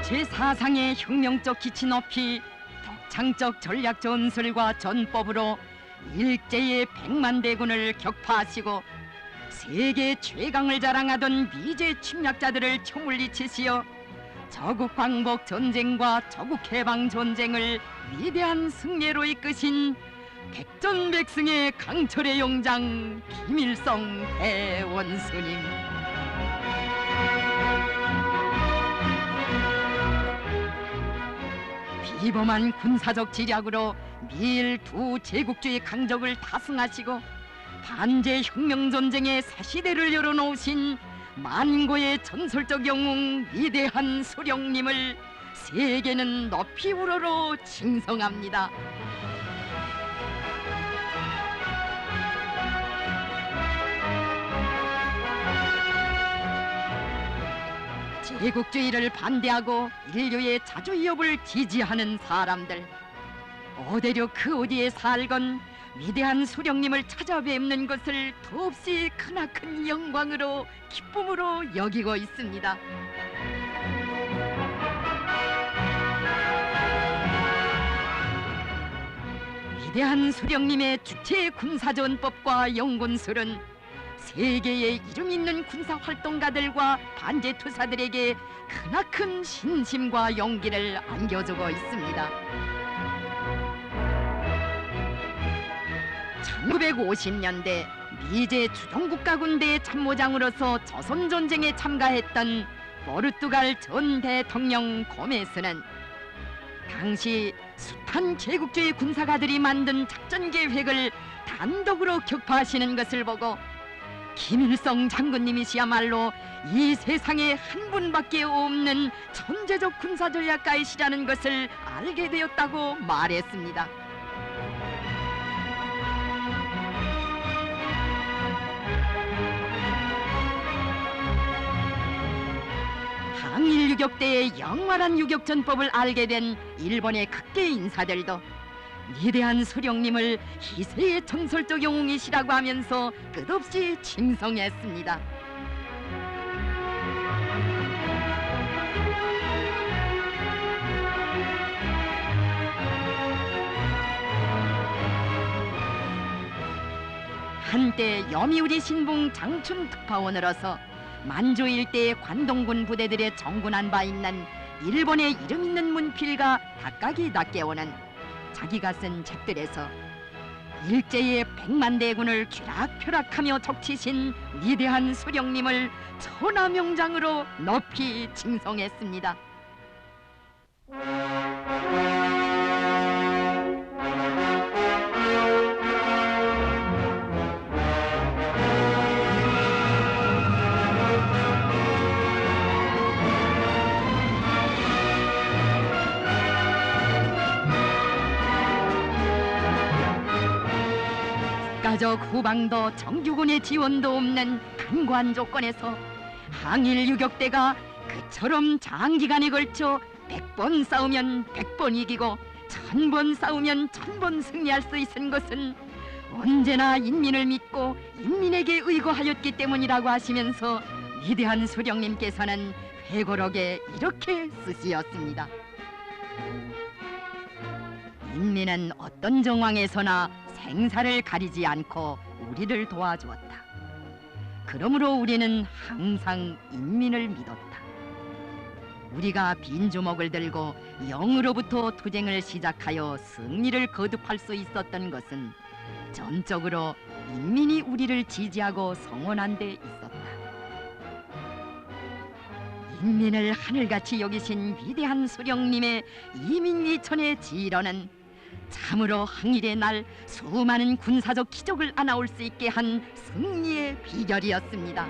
제4상의 혁명적 기치 높이 독창적 전략 전술과 전법으로 일제의 100만 대군을 격파하시고 세계 최강을 자랑하던 미제 침략자들을 쳐물리치시어 저국 광복 전쟁과 저국 해방 전쟁을 위대한 승리로 이끄신 백전백승의 강철의 용장 김일성 대원수님. 비범한 군사적 지략으로 미일 두 제국주의 강적을 다승하시고 반제 혁명전쟁의 새 시대를 열어놓으신 만고의 전설적 영웅 위대한 수령님을 세계는 높이 우러러 칭송합니다. 제국주의를 반대하고 인류의 자주위협을 지지하는 사람들, 어디로 그 어디에 살건 위대한 수령님을 찾아뵙는 것을 더없이 크나큰 영광으로 기쁨으로 여기고 있습니다. 위대한 수령님의 주체 군사전법과 영군술은 세계에 이름 있는 군사활동가들과 반제투사들에게 크나큰 신심과 용기를 안겨주고 있습니다. 1950년대 미제 주동국가군대 참모장으로서 조선전쟁에 참가했던 포르투갈 전 대통령 고메스는 당시 숱한 제국주의 군사가들이 만든 작전 계획을 단독으로 격파하시는 것을 보고 김일성 장군님이시야말로 이 세상에 한 분밖에 없는 천재적 군사전략가이시라는 것을 알게 되었다고 말했습니다. 항일 유격대의 영원한 유격전법을 알게 된 일본의 각계 인사들도 위대한 수령님을 희세의 전설적 영웅이시라고 하면서 끝없이 칭송했습니다. 한때 여미우리 신봉 장춘 특파원으로서 만주 일대의 관동군 부대들의 정군한 바 있는 일본의 이름 있는 문필가 다카기 다케오는 자기가 쓴 책들에서 일제의 100만 대군을 쥐락펴락하며 적치신 위대한 수령님을 천하명장으로 높이 칭송했습니다. 국가적 후방도 정규군의 지원도 없는 간과한 조건에서 항일 유격대가 그처럼 장기간에 걸쳐 100번 싸우면 100번 이기고 1000번 싸우면 1000번 승리할 수 있은 것은 언제나 인민을 믿고 인민에게 의거하였기 때문이라고 하시면서 위대한 수령님께서는 회고록에 이렇게 쓰시었습니다. 인민은 어떤 정황에서나 생사를 가리지 않고 우리를 도와주었다. 그러므로 우리는 항상 인민을 믿었다. 우리가 빈 주먹을 들고 영으로부터 투쟁을 시작하여 승리를 거듭할 수 있었던 것은 전적으로 인민이 우리를 지지하고 성원한 데 있었다. 인민을 하늘같이 여기신 위대한 수령님의 이민이천의 지휘로는 참으로 항일의 날 수많은 군사적 기적을 안아올 수 있게 한 승리의 비결이었습니다.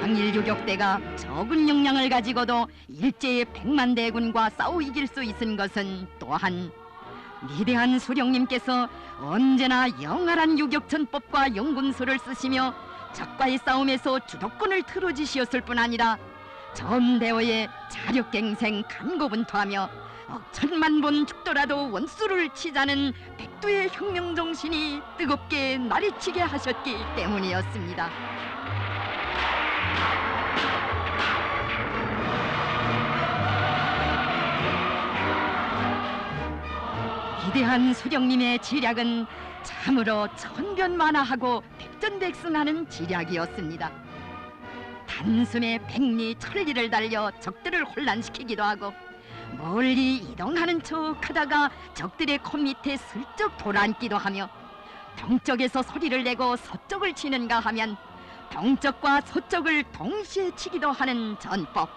항일 유격대가 적은 역량을 가지고도 일제의 100만 대군과 싸워 이길 수 있은 것은 또한 위대한 수령님께서 언제나 영활한 유격전법과 영군술을 쓰시며 적과의 싸움에서 주도권을 틀어지시었을 뿐 아니라 전대호의 자력갱생 간고분투하며 억천만 번 죽더라도 원수를 치자는 백두 백두의 혁명 정신이 뜨겁게 날이치게 하셨기 때문이었습니다. 위대한 수령님의 지략은 참으로 천변만화하고 백전백승하는 지략이었습니다. 단숨에 백리 천리를 달려 적들을 혼란시키기도 하고, 멀리 이동하는 척하다가 적들의 코 밑에 슬쩍 돌아앉기도 하며, 동쪽에서 소리를 내고 서쪽을 치는가 하면 동쪽과 서쪽을 동시에 치기도 하는 전법.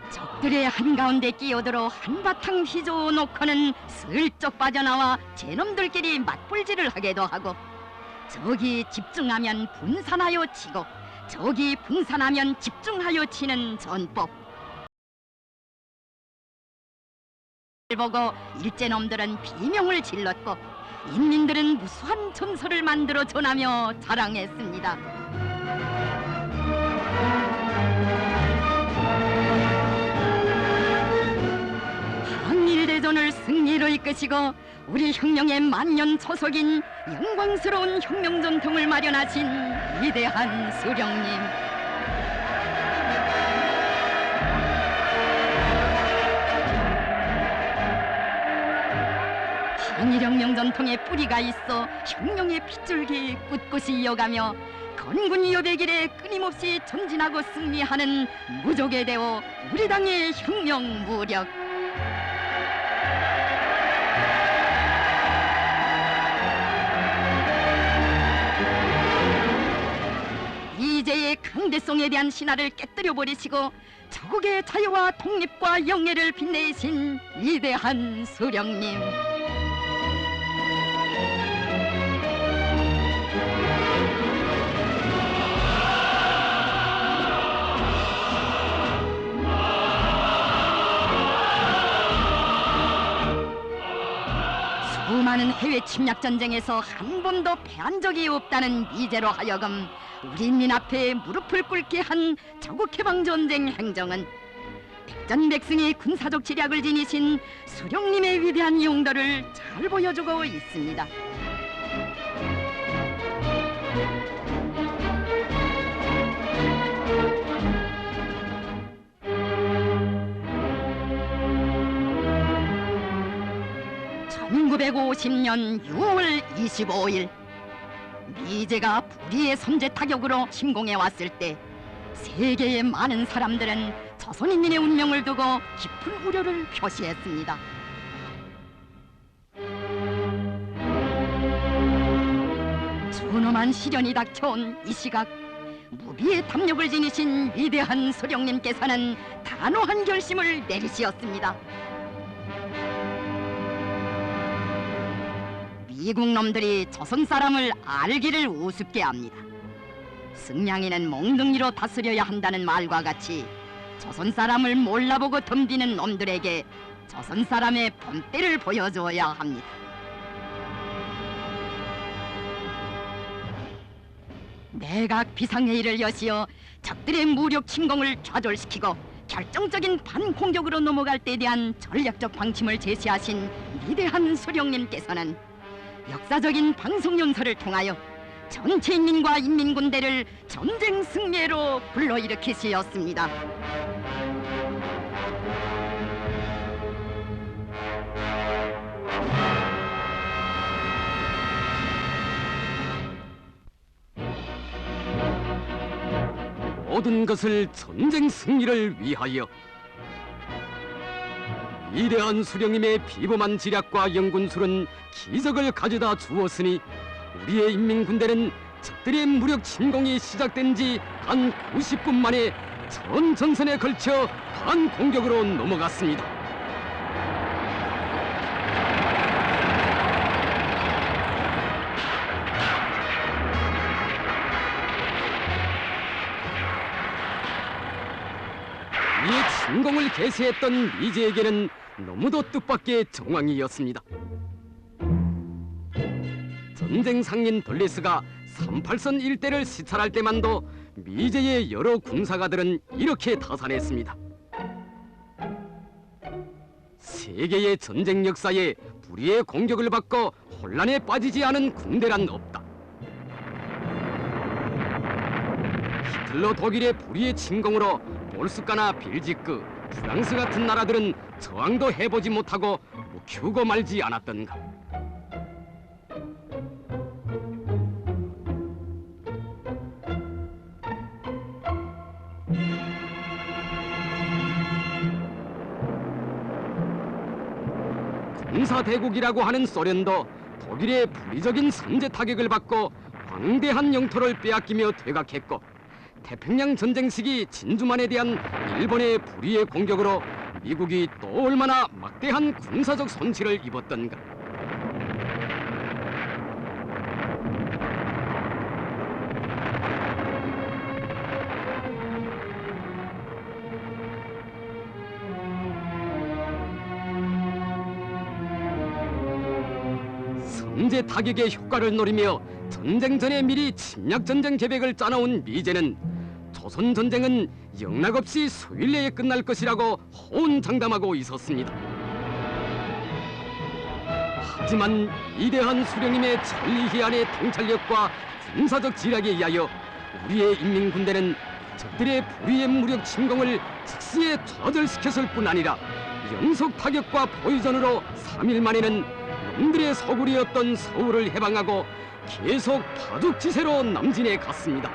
적들의 한가운데 끼어들어 한바탕 휘저어 놓고는 슬쩍 빠져나와 제놈들끼리 맞불질을 하기도 하고, 적이 집중하면 분산하여 치고 적이 분산하면 집중하여 치는 전법. 보고 일제놈들은 비명을 질렀고, 인민들은 무수한 전설을 만들어 전하며 자랑했습니다. 항일대전을 승리로 이끄시고 우리 혁명의 만년 초석인 영광스러운 혁명 전통을 마련하신 위대한 수령님, 항일혁명 전통의 뿌리가 있어 혁명의 핏줄기 꿋꿋이 이어가며 건군 여백일에 끊임없이 전진하고 승리하는 무족의 대호 우리 당의 혁명 무력. 이제의 강대성에 대한 신화를 깨뜨려 버리시고 자국의 자유와 독립과 영예를 빛내신 위대한 수령님, 수많은 해외 침략 전쟁에서 한 번도 패한 적이 없다는 미제로 하여금 우리 인민 앞에 무릎을 꿇게 한 자국 해방 전쟁 행정은 백전백승의 군사적 지략을 지니신 수령님의 위대한 용도를 잘 보여주고 있습니다. (1950년 6월 25일) 미제가 불의의 선제 타격으로 침공해 왔을 때 세계의 많은 사람들은 조선인민의 운명을 두고 깊은 우려를 표시했습니다. 준엄한 시련이 닥쳐온 이 시각, 무비의 탐욕을 지니신 위대한 수령님께서는 단호한 결심을 내리시었습니다. 미국 놈들이 조선 사람을 알기를 우습게 합니다. 승냥이는 몽둥이로 다스려야 한다는 말과 같이 조선 사람을 몰라보고 덤비는 놈들에게 조선 사람의 본때를 보여줘야 합니다. 내각 비상회의를 여시어 적들의 무력 침공을 좌절시키고 결정적인 반공격으로 넘어갈 때에 대한 전략적 방침을 제시하신 위대한 수령님께서는 역사적인 방송연설을 통하여 전체 인민과 인민군대를 전쟁 승리로 불러일으키시었습니다. 모든 것을 전쟁 승리를 위하여. 위대한 수령님의 비범한 지략과 영군술은 기적을 가져다 주었으니 우리의 인민군대는 적들의 무력 침공이 시작된 지 단 90분 만에 전 전선에 걸쳐 반공격으로 넘어갔습니다. 이 침공을 개시했던 미제에게는 너무도 뜻밖의 정황이었습니다. 전쟁 상인 돌리스가 38선 일대를 시찰할 때만도 미제의 여러 군사가들은 이렇게 타산했습니다. 세계의 전쟁 역사에 불의의 공격을 받고 혼란에 빠지지 않은 군대란 없다. 히틀러 독일의 불의의 침공으로 볼스카나 벨지크, 프랑스 같은 나라들은 저항도 해보지 못하고 묵히고 말지 않았던가. 군사대국이라고 하는 소련도 독일의 불의적인 선제 타격을 받고 광대한 영토를 빼앗기며 퇴각했고, 태평양 전쟁 시기 진주만에 대한 일본의 불의의 공격으로 미국이 또 얼마나 막대한 군사적 손실을 입었던가. 선제 타격의 효과를 노리며 전쟁 전에 미리 침략 전쟁 계획을 짜놓은 미제는 조선 전쟁은 영락없이 수일 내에 끝날 것이라고 호언장담하고 있었습니다. 하지만 위대한 수령님의 천리희한의 통찰력과 군사적 지략에 의하여 우리의 인민군대는 적들의 불의의 무력 침공을 즉시에 좌절시켰을 뿐 아니라 연속 타격과 포위전으로 3일 만에는 놈들의 소굴이었던 서울을 해방하고 계속 파죽지세로 남진해 갔습니다.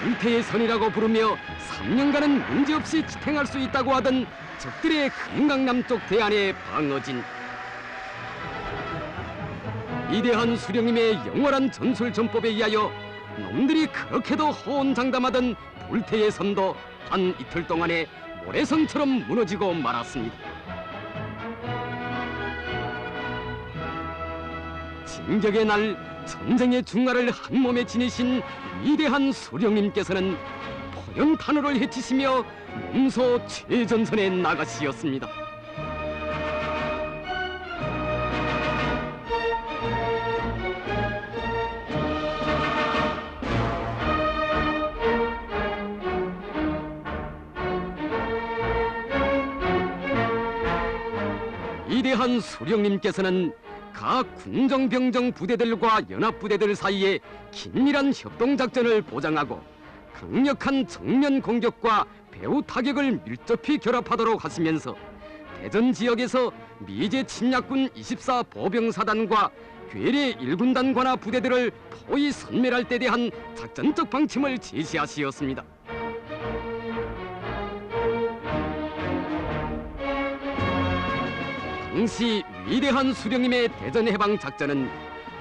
불태의 선이라고 부르며 3년간은 문제없이 지탱할 수 있다고 하던 적들의 금강남쪽 대안의 방어진. 위대한 수령님의 영원한 전술 전법에 의하여 놈들이 그렇게도 호언장담하던 불태의 선도 한 이틀 동안에 모래성처럼 무너지고 말았습니다. 진격의 날 전쟁의 중화를 한 몸에 지니신 위대한 수령님께서는 포연탄으를 헤치시며 몸소 최전선에 나가시었습니다. 위대한 수령님께서는 각 군정병정 부대들과 연합부대들 사이에 긴밀한 협동작전을 보장하고 강력한 정면 공격과 배후 타격을 밀접히 결합하도록 하시면서 대전 지역에서 미제 침략군 24 보병사단과 괴뢰 1군단 관하 부대들을 포위 섬멸할 때 대한 작전적 방침을 제시하시었습니다. 당시 위대한 수령님의 대전 해방 작전은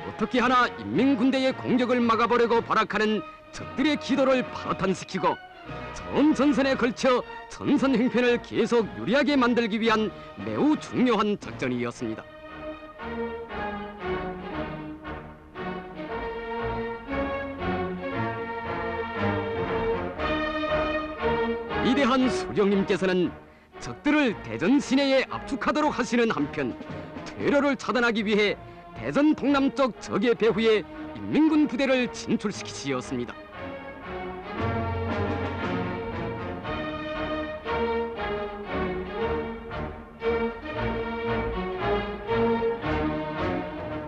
어떻게 하나 인민군대의 공격을 막아보려고 발악하는 적들의 기도를 파탄시키고 전 전선에 걸쳐 전선 행편을 계속 유리하게 만들기 위한 매우 중요한 작전이었습니다. 위대한 수령님께서는 적들을 대전 시내에 압축하도록 하시는 한편 퇴로를 차단하기 위해 대전 동남쪽 적의 배후에 인민군 부대를 진출시키시었습니다.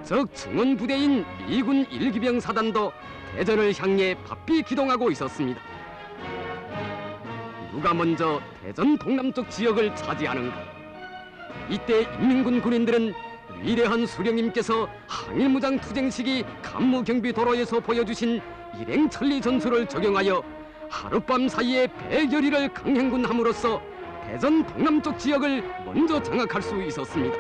적 증원 부대인 미군 1기병 사단도 대전을 향해 바삐 기동하고 있었습니다. 누가 먼저 대전 동남쪽 지역을 차지하는가? 이때 인민군 군인들은 위대한 수령님께서 항일무장 투쟁 시기 간무경비 도로에서 보여주신 일행천리 전술을 적용하여 하룻밤 사이에 100여리를 강행군함으로써 대전 동남쪽 지역을 먼저 장악할 수 있었습니다.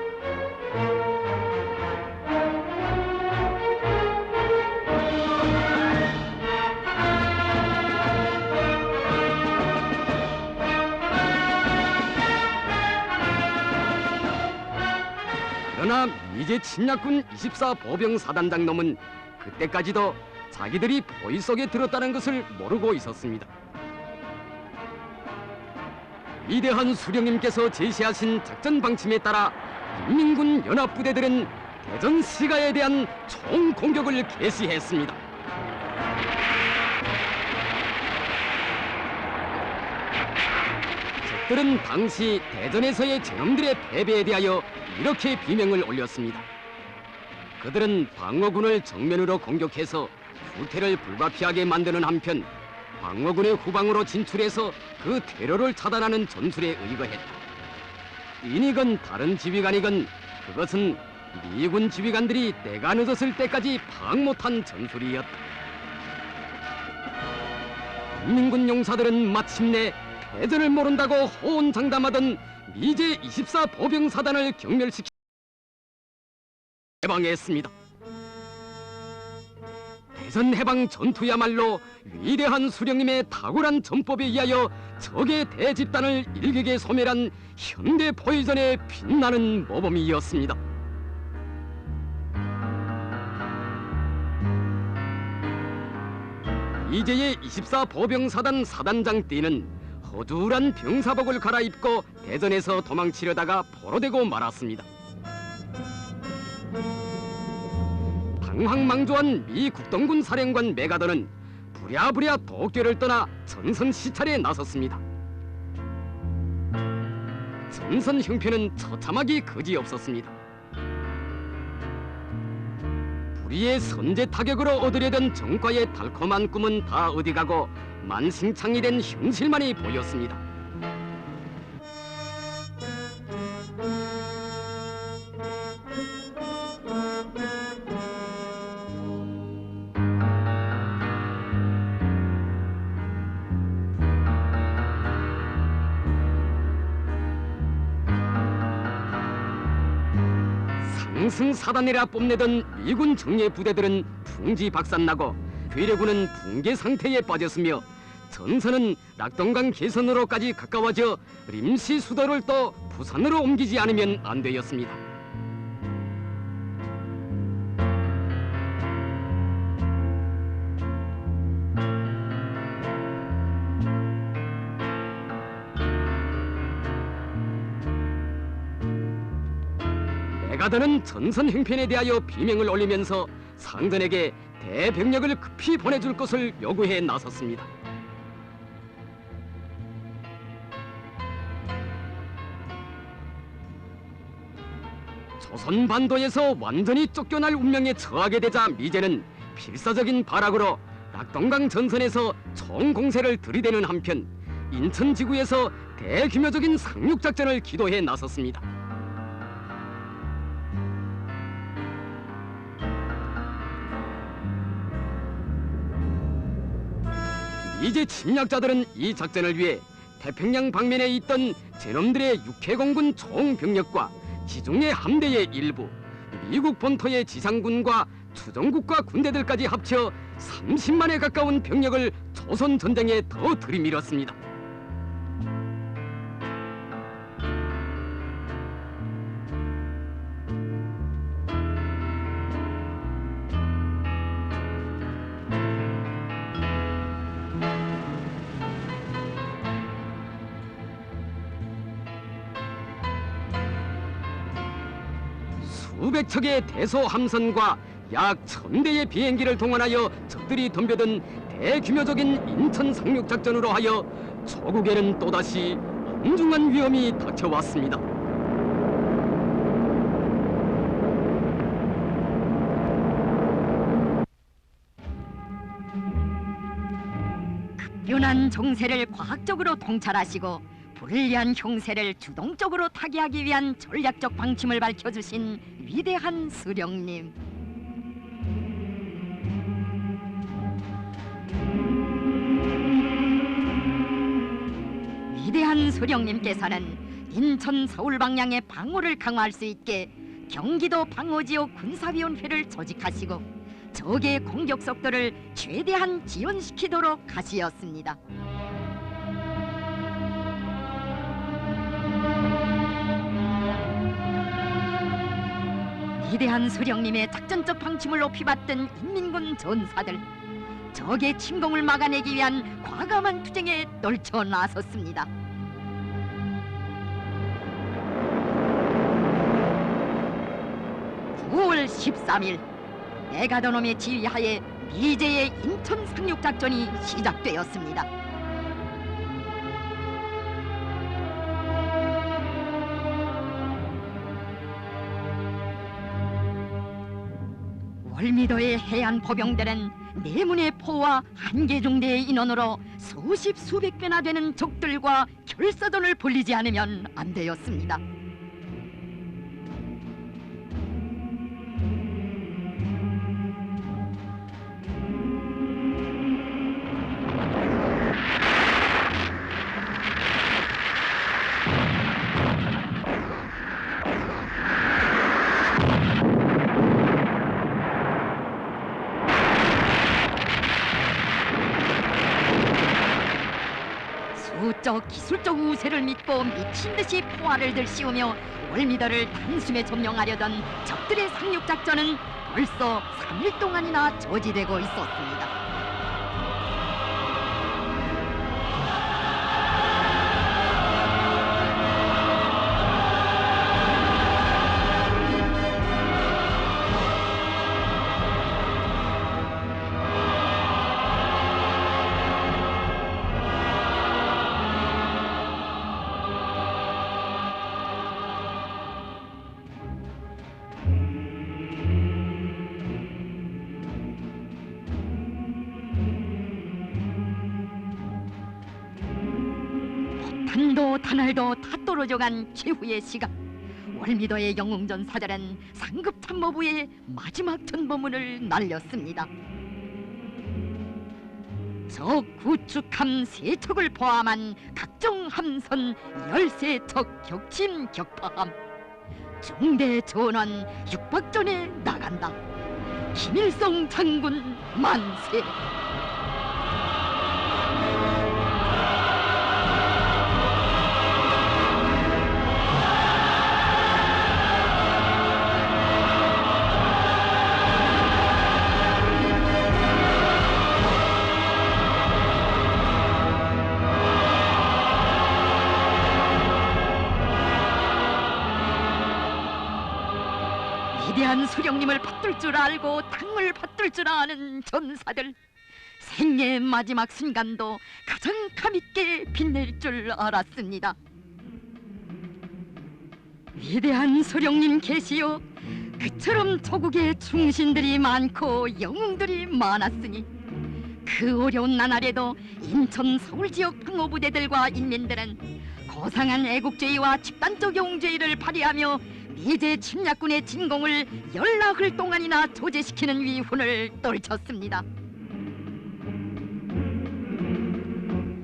그러나 미제 침략군 24 보병사단장 놈은 그때까지도 자기들이 포위 속에 들었다는 것을 모르고 있었습니다. 위대한 수령님께서 제시하신 작전 방침에 따라 인민군 연합부대들은 대전 시가에 대한 총공격을 개시했습니다. 적들은 당시 대전에서의 저놈들의 패배에 대하여 이렇게 비명을 올렸습니다. 그들은 방어군을 정면으로 공격해서 후퇴를 불가피하게 만드는 한편 방어군의 후방으로 진출해서 그 퇴로를 차단하는 전술에 의거했다. 이니건 다른 지휘관이건 그것은 미군 지휘관들이 때가 늦었을 때까지 파악 못한 전술이었다. 인민군 용사들은 마침내 패전을 모른다고 호언장담하던 미제 24 보병사단을 경멸시키 해방했습니다. 대전 해방 전투야말로 위대한 수령님의 탁월한 전법에 의하여 적의 대집단을 일격에 소멸한 현대 포위전의 빛나는 모범이었습니다. 이제의 24 보병사단 사단장 띠는 허술한 병사복을 갈아입고 대전에서 도망치려다가 포로되고 말았습니다. 방황망조한 미 국동군 사령관 메가더는 부랴부랴 도쿄를 떠나 전선 시찰에 나섰습니다. 전선 형편은 처참하기 그지없었습니다. 불의의 선제 타격으로 얻으려던 정과의 달콤한 꿈은 다 어디 가고 만신창이 된 현실만이 보였습니다. 상승사단이라 뽐내던 미군 정예 부대들은 풍지박산나고 괴뢰군은 붕괴 상태에 빠졌으며 전선은 낙동강 개선으로까지 가까워져 림시 수도를 또 부산으로 옮기지 않으면 안 되었습니다. 메가더는 전선 형편에 대하여 비명을 올리면서 상전에게 대병력을 급히 보내줄 것을 요구해 나섰습니다. 조선반도에서 완전히 쫓겨날 운명에 처하게 되자 미제는 필사적인 발악으로 낙동강 전선에서 총공세를 들이대는 한편 인천지구에서 대규모적인 상륙작전을 기도해 나섰습니다. 이제 침략자들은 이 작전을 위해 태평양 방면에 있던 제놈들의 육해공군 총병력과 지중해 함대의 일부, 미국 본토의 지상군과 추정국과 군대들까지 합쳐 30만에 가까운 병력을 조선 전쟁에 더 들이밀었습니다. 수백 척의 대소 함선과 약 1000대의 비행기를 동원하여 적들이 덤벼든 대규모적인 인천 상륙 작전으로 하여 조국에는 또다시 엄중한 위험이 닥쳐왔습니다. 급변한 정세를 과학적으로 통찰하시고 불리한 형세를 주동적으로 타개하기 위한 전략적 방침을 밝혀주신 위대한 수령님. 위대한 수령님께서는 인천 서울 방향의 방어를 강화할 수 있게 경기도 방어지역 군사위원회를 조직하시고 적의 공격 속도를 최대한 지연시키도록 하시었습니다. 위대한 수령님의 작전적 방침을 높이 받던 인민군 전사들, 적의 침공을 막아내기 위한 과감한 투쟁에 떨쳐 나섰습니다. 13일 메가더놈의 지휘하에 미제의 인천 상륙작전이 시작되었습니다. 월미도의 해안 포병들은 내문의 포와 한계중대의 인원으로 수십 수백 배나 되는 적들과 결사전을 벌이지 않으면 안 되었습니다. 수적 기술적 우세를 믿고 미친 듯이 포화를 들씌우며 월미도를 단숨에 점령하려던 적들의 상륙작전은 벌써 3일 동안이나 저지되고 있었습니다. 탄도 탄알도 다 떨어져간 최후의 시각, 월미도의 영웅전 사절은 상급 참모부의 마지막 전보문을 날렸습니다. 적 구축함 3척을 포함한 각종 함선 13척 격침 격파함, 중대 전원 육박전에 나간다. 김일성 장군 만세. 위대한 수령님을 받들 줄 알고 당을 받들 줄 아는 전사들, 생애의 마지막 순간도 가장 감있게 빛낼 줄 알았습니다. 위대한 수령님 계시오. 그처럼 조국에 충신들이 많고 영웅들이 많았으니 그 어려운 나날에도 인천 서울 지역 방어부대들과 인민들은 고상한 애국주의와 집단적 영웅주의를 발휘하며 미제 침략군의 진공을 열나흘 동안이나 조제시키는 위훈을 떨쳤습니다.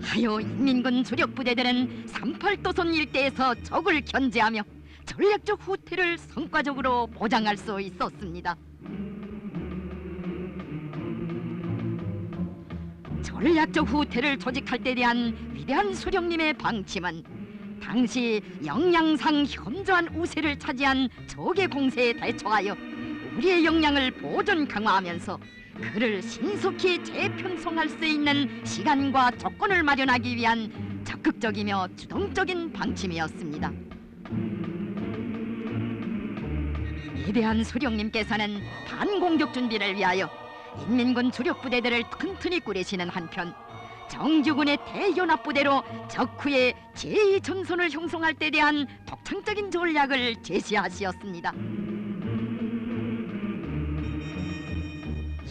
하여 인민군 주력 부대들은 38도선 일대에서 적을 견제하며 전략적 후퇴를 성과적으로 보장할 수 있었습니다. 전략적 후퇴를 조직할 때 대한 위대한 수령님의 방침은 당시 역량상 현저한 우세를 차지한 적의 공세에 대처하여 우리의 역량을 보존 강화하면서 그를 신속히 재편성할 수 있는 시간과 조건을 마련하기 위한 적극적이며 주동적인 방침이었습니다. 위대한 수령님께서는 반공격 준비를 위하여 인민군 주력 부대들을 튼튼히 꾸리시는 한편 정규군의 대연합부대로 적후의 제2전선을 형성할 때 대한 독창적인 전략을 제시하시었습니다.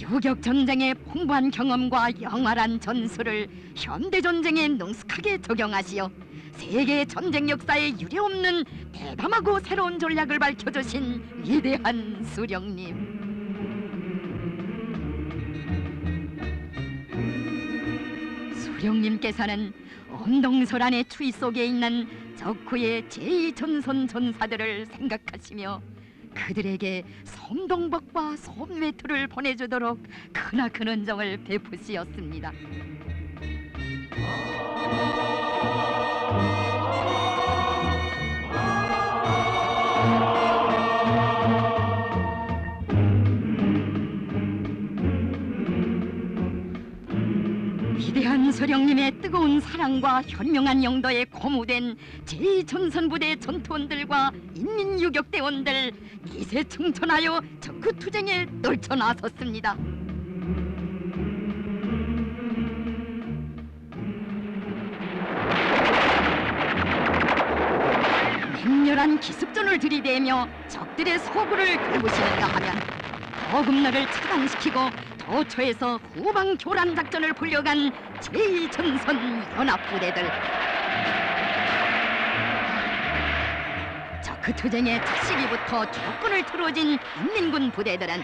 유격전쟁의 풍부한 경험과 영활한 전술을 현대전쟁에 능숙하게 적용하시어 세계 전쟁 역사에 유례없는 대담하고 새로운 전략을 밝혀주신 위대한 수령님, 수령님께서는 언동설안의 추위 속에 있는 적후의 제2전선 전사들을 생각하시며 그들에게 솜동복과 솜외투를 보내주도록 크나큰 은정을 베푸시었습니다. 위대한 수령님의 뜨거운 사랑과 현명한 영도에 고무된 제2전선부대 전투원들과 인민유격대원들 기세 충천하여 적그투쟁에 떨쳐나섰습니다. 맹렬한 기습전을 들이대며 적들의 소굴을 긁으시는가 하면 거금너를 차단시키고 도처에서 후방 교란 작전을 불려간 제2전선 연합부대들. 적그투쟁의 첫 시기부터 조건을 틀어진 인민군 부대들은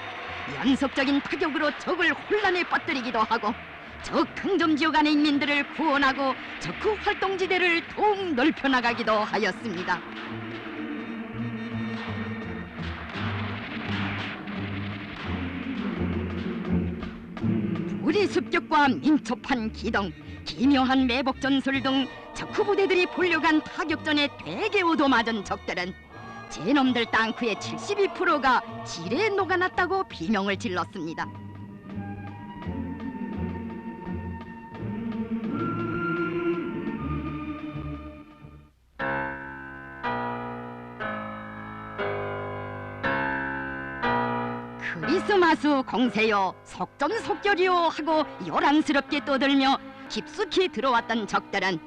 연속적인 타격으로 적을 혼란에 빠뜨리기도 하고 적 강점 지역 안의 인민들을 구원하고 적그 활동지대를 더욱 넓혀나가기도 하였습니다. 우리 습격과 민첩한 기동, 기묘한 매복 전술 등 적그 부대들이 몰려간 타격전에 되게 얻어맞은 적들은 제놈들 땅크의 72%가 지뢰에 녹아났다고 비명을 질렀습니다. 크리스마스 공세요 속전속결이요 하고 요란스럽게 떠들며 깊숙이 들어왔던 적들은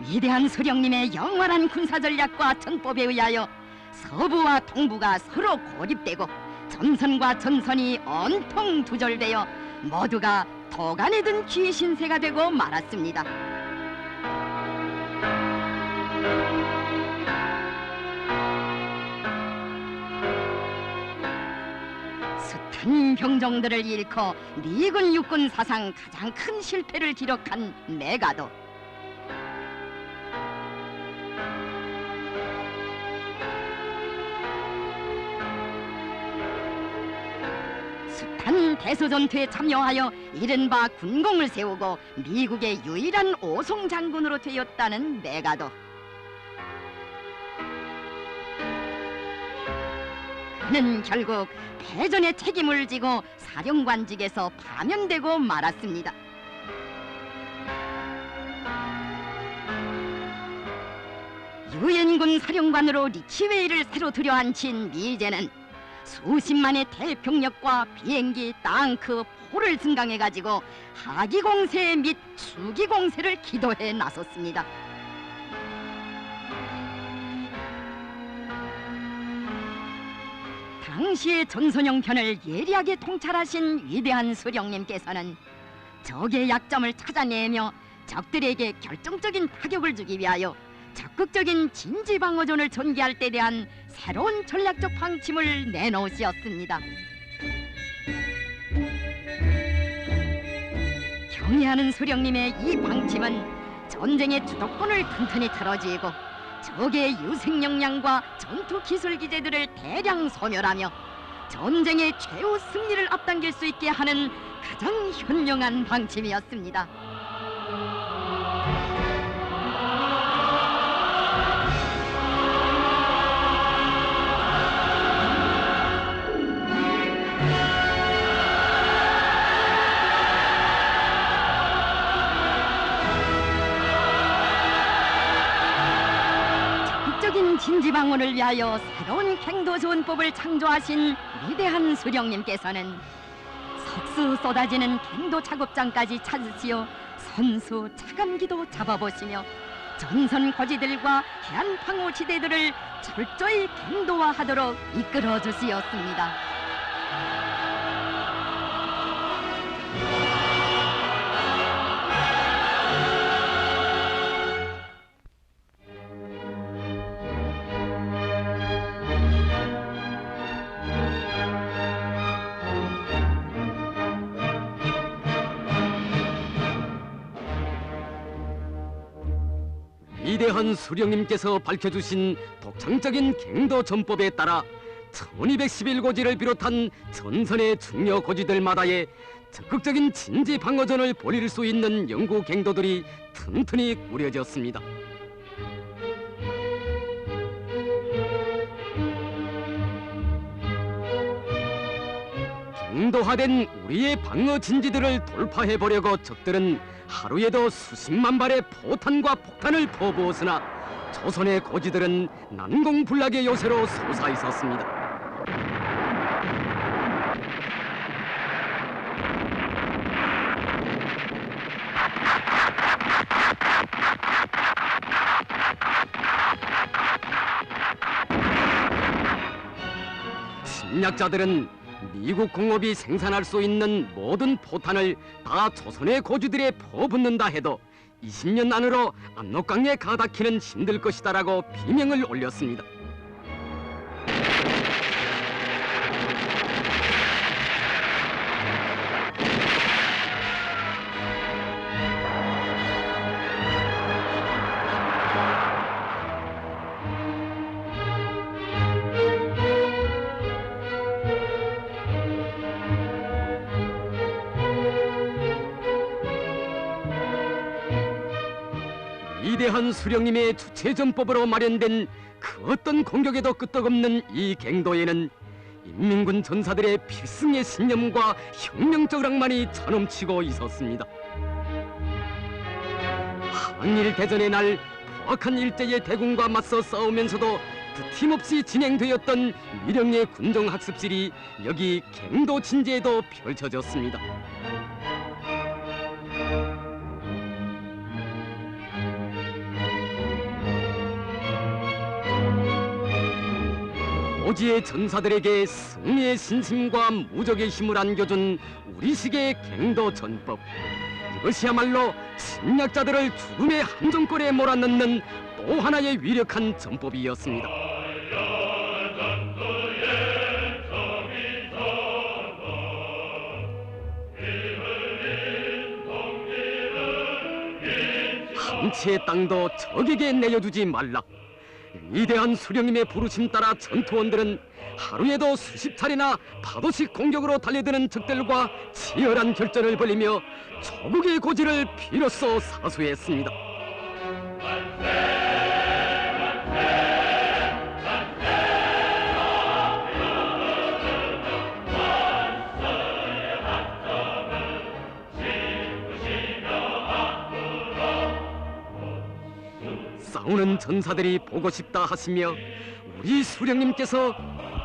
위대한 수령님의 영원한 군사전략과 전법에 의하여 서부와 동부가 서로 고립되고 전선과 전선이 온통 두절되어 모두가 도간에 든 귀신새가 되고 말았습니다. 큰 병정들을 잃고 미군 육군 사상 가장 큰 실패를 기록한 메가도, 숱한 대서전투에 참여하여 이른바 군공을 세우고 미국의 유일한 오송 장군으로 되었다는 메가도, 그는 결국 패전의 책임을 지고 사령관직에서 파면되고 말았습니다. 유엔군 사령관으로 리치웨이를 새로 들여앉힌 미제는 수십만의 대병력과 비행기, 땅크, 포를 증강해가지고 하기공세 및 수기공세를 기도해 나섰습니다. 당시의 전선영 편을 예리하게 통찰하신 위대한 수령님께서는 적의 약점을 찾아내며 적들에게 결정적인 타격을 주기 위하여 적극적인 진지방어전을 전개할 때 대한 새로운 전략적 방침을 내놓으셨습니다. 경애하는 수령님의 이 방침은 전쟁의 주도권을 튼튼히 틀어쥐고 적의 유생 역량과 전투 기술 기제들을 대량 소멸하며 전쟁의 최후 승리를 앞당길 수 있게 하는 가장 현명한 방침이었습니다. 진지방어를 위하여 새로운 갱도조언법을 창조하신 위대한 수령님께서는 석수 쏟아지는 갱도 작업장까지 찾으시어 선수 차감기도 잡아보시며 전선 고지들과 해안 방어 지대들을 철저히 갱도화하도록 이끌어 주시었습니다. 위대한 수령님께서 밝혀주신 독창적인 갱도 전법에 따라 1211고지를 비롯한 전선의 중요 고지들마다에 적극적인 진지 방어전을 벌일 수 있는 영구 갱도들이 튼튼히 꾸려졌습니다. 강도화된 우리의 방어 진지들을 돌파해 보려고 적들은 하루에도 수십만 발의 포탄과 폭탄을 퍼부었으나 조선의 고지들은 난공불락의 요새로 솟아 있었습니다. 침략자들은 미국 공업이 생산할 수 있는 모든 포탄을 다 조선의 고주들에 퍼붓는다 해도 20년 안으로 압록강에 가닿기는 힘들 것이다라고 비명을 올렸습니다. 위대한 수령님의 주체전법으로 마련된 그 어떤 공격에도 끄떡없는 이 갱도에는 인민군 전사들의 필승의 신념과 혁명적 낭만이 차넘치고 있었습니다. 한일 대전의 날 포악한 일제의 대군과 맞서 싸우면서도 틈없이 진행되었던 미령의 군정학습실이 여기 갱도 진지에도 펼쳐졌습니다. 고지의 전사들에게 승리의 신심과 무적의 힘을 안겨준 우리식의 갱도 전법. 이것이야말로 침략자들을 죽음의 함정골에 몰아넣는 또 하나의 위력한 전법이었습니다. 한 채의 땅도 적에게 내어주지 말라. 위대한 수령님의 부르심 따라 전투원들은 하루에도 수십 차례나 파도식 공격으로 달려드는 적들과 치열한 결전을 벌이며 조국의 고지를 비로소 사수했습니다. 싸우는 전사들이 보고 싶다 하시며 우리 수령님께서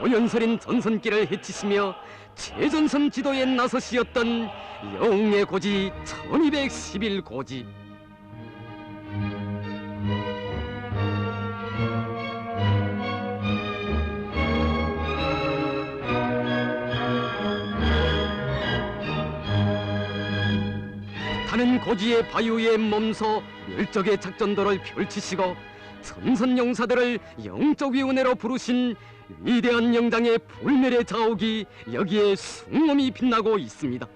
고연설인 전선길을 헤치시며 최전선 지도에 나서시었던 영웅의 고지 1211고지. 타는 고지의 바위에 몸서 멸적의 작전도를 펼치시고 선선용사들을 영적 위원회로 부르신 위대한 영장의 불멸의 자옥이 여기에 숭엄히 빛나고 있습니다.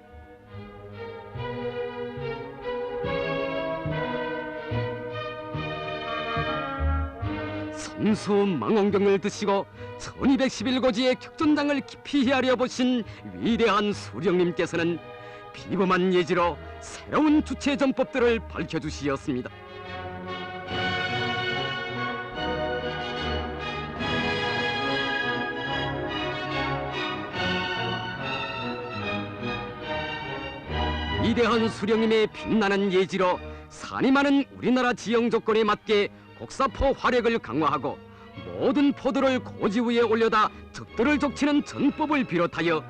선수 망원경을 드시고 1211고지의 격전장을 깊이 헤아려 보신 위대한 수령님께서는 비범한 예지로 새로운 주체 전법들을 밝혀주시었습니다. 위대한 수령님의 빛나는 예지로 산이 많은 우리나라 지형 조건에 맞게 곡사포 화력을 강화하고 모든 포도를 고지 위에 올려다 적들을 족치는 전법을 비롯하여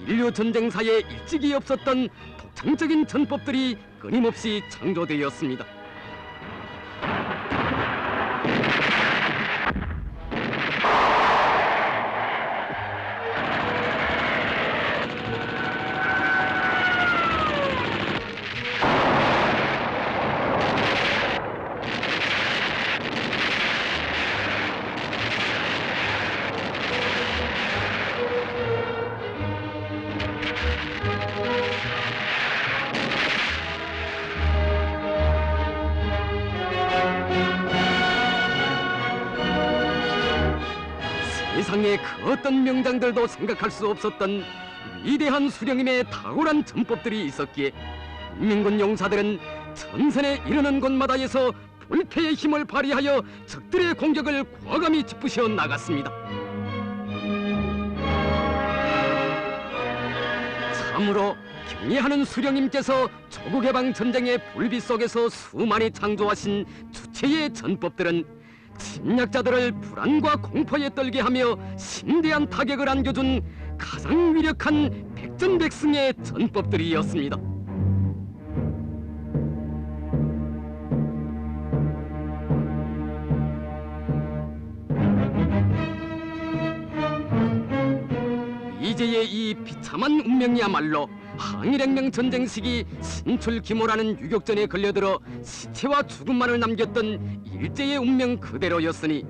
인류 전쟁사에 일찍이 없었던 독창적인 전법들이 끊임없이 창조되었습니다. 세상의 그 어떤 명장들도 생각할 수 없었던 위대한 수령님의 탁월한 전법들이 있었기에 인민군 용사들은 전선에 이르는 곳마다에서 불패의 힘을 발휘하여 적들의 공격을 과감히 짚으셔 나갔습니다. 참으로 경애하는 수령님께서 조국해방 전쟁의 불빛 속에서 수많이 창조하신 주체의 전법들은 침략자들을 불안과 공포에 떨게 하며 심대한 타격을 안겨준 가장 위력한 백전백승의 전법들이었습니다. 이제의 이 비참한 운명이야말로 항일혁명 전쟁 시기 신출귀모라는 유격전에 걸려들어 시체와 죽음만을 남겼던 일제의 운명 그대로였으니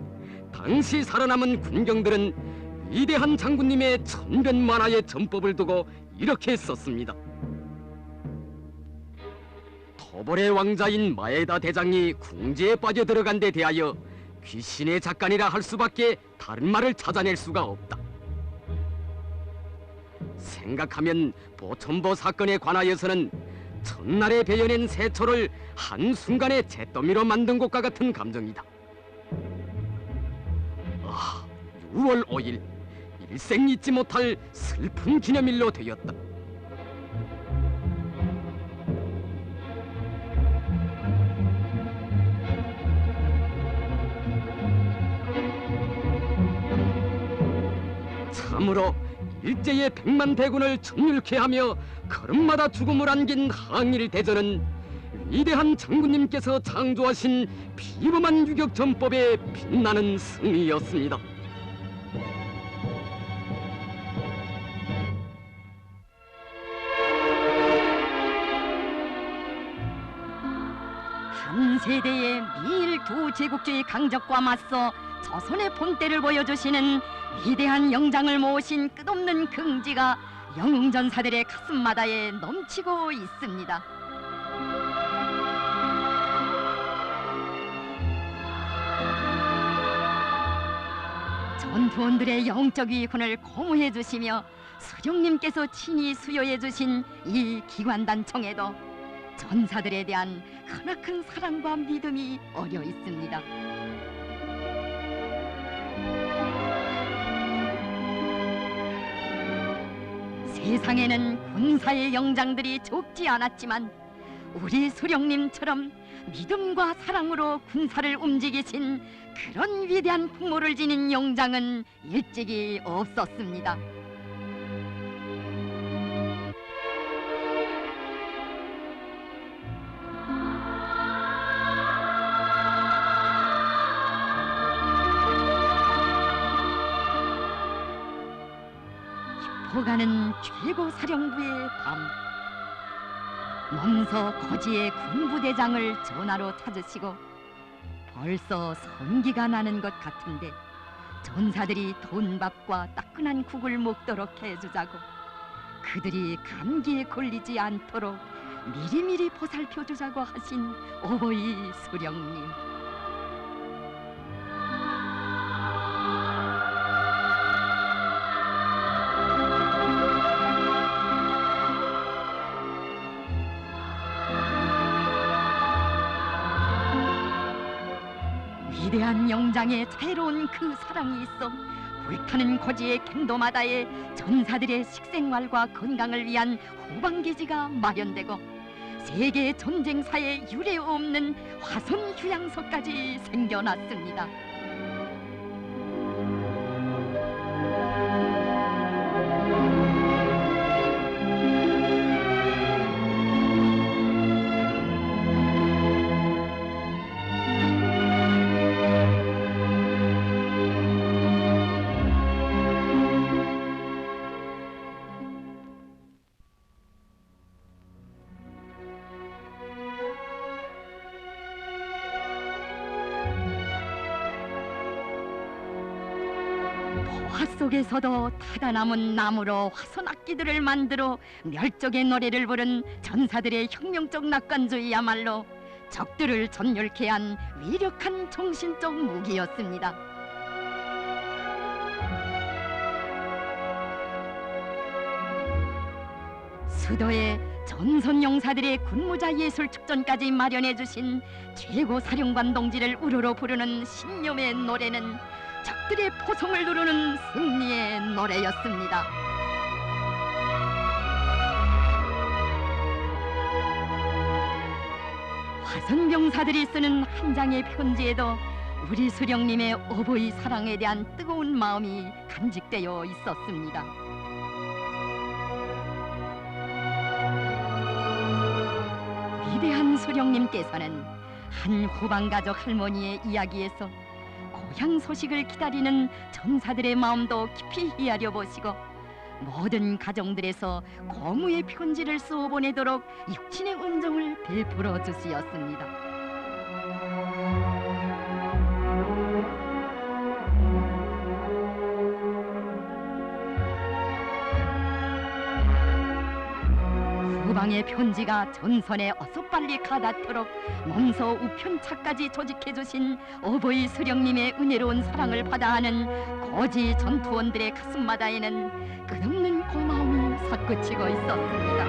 당시 살아남은 군경들은 위대한 장군님의 천변만화의 전법을 두고 이렇게 썼습니다. 토벌의 왕자인 마에다 대장이 궁지에 빠져들어간 데 대하여 귀신의 작간이라 할 수밖에 다른 말을 찾아낼 수가 없다. 생각하면 보천보 사건에 관하여서는 첫날에 베어낸 세초를 한순간에 잿더미로 만든 것과 같은 감정이다. 6월 5일 일생 잊지 못할 슬픈 기념일로 되었다. 참으로 일제의 백만 대군을 전율케 하며 걸음마다 죽음을 안긴 항일대전은 위대한 장군님께서 창조하신 비범한 유격전법의 빛나는 승리였습니다. 한 세대의 미일 두 제국주의 강적과 맞서 조선의 본때를 보여주시는 위대한 영장을 모으신 끝없는 긍지가 영웅전사들의 가슴마다에 넘치고 있습니다. 전투원들의 영적 위훈을 고무해 주시며 수령님께서 친히 수여해 주신 이 기관단총에도 전사들에 대한 크나큰 사랑과 믿음이 어려 있습니다. 세상에는 군사의 영장들이 적지 않았지만 우리 수령님처럼 믿음과 사랑으로 군사를 움직이신 그런 위대한 풍모를 지닌 영장은 일찍이 없었습니다. 깊어가는 최고 사령부의 밤, 몸서 거지의 군부대장을 전화로 찾으시고 벌써 성기가 나는 것 같은데 전사들이 돈밥과 따끈한 국을 먹도록 해주자고 그들이 감기에 걸리지 않도록 미리미리 보살펴주자고 하신 어버이 수령님. 위대한 영장에 자애로운 그 사랑이 있어 불타는 고지의 갱도마다에 전사들의 식생활과 건강을 위한 후방기지가 마련되고 세계 전쟁사에 유례 없는 화성 휴양소까지 생겨났습니다. 보화 속에서도 타다 남은 나무로 화선악기들을 만들어 멸족의 노래를 부른 전사들의 혁명적 낙관주의야말로 적들을 전율케 한 위력한 정신적 무기였습니다. 수도에 전선용사들의 군무자 예술축전까지 마련해 주신 최고 사령관 동지를 우러러 부르는 신념의 노래는 적들의 포성을 누르는 승리의 노래였습니다. 화선병사들이 쓰는 한 장의 편지에도 우리 수령님의 어버이 사랑에 대한 뜨거운 마음이 간직되어 있었습니다. 위대한 수령님께서는 한 후방가족 할머니의 이야기에서 고향 소식을 기다리는 전사들의 마음도 깊이 헤아려 보시고 모든 가정들에서 고무의 편지를 쏘 보내도록 육신의 은정을 베풀어 주시었습니다. 후방의 편지가 전선에 어서 빨리 가닿도록 몸소 우편차까지 조직해 주신 어버이 수령님의 은혜로운 사랑을 받아하는 고지 전투원들의 가슴마다에는 끝없는 고마움이 솟구치고 있었습니다.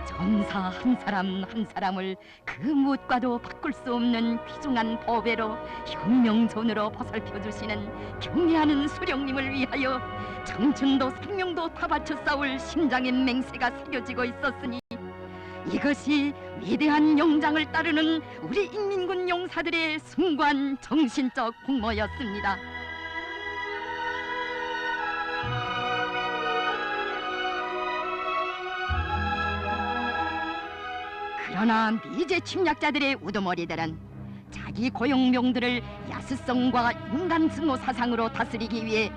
전사 한 사람 한 사람을 그 무엇과도 바꿀 수 없는 귀중한 보배로 혁명전으로 보살펴 주시는 경애하는 수령님을 위하여 청춘도 생명도 다 바쳐 싸울 심장의 맹세가 새겨지고 있었으니 이것이 위대한 영장을 따르는 우리 인민군 용사들의 숭고한 정신적 공모였습니다. 그러나 미제 침략자들의 우두머리들은 자기 고용병들을 야수성과 인간 증오 사상으로 다스리기 위해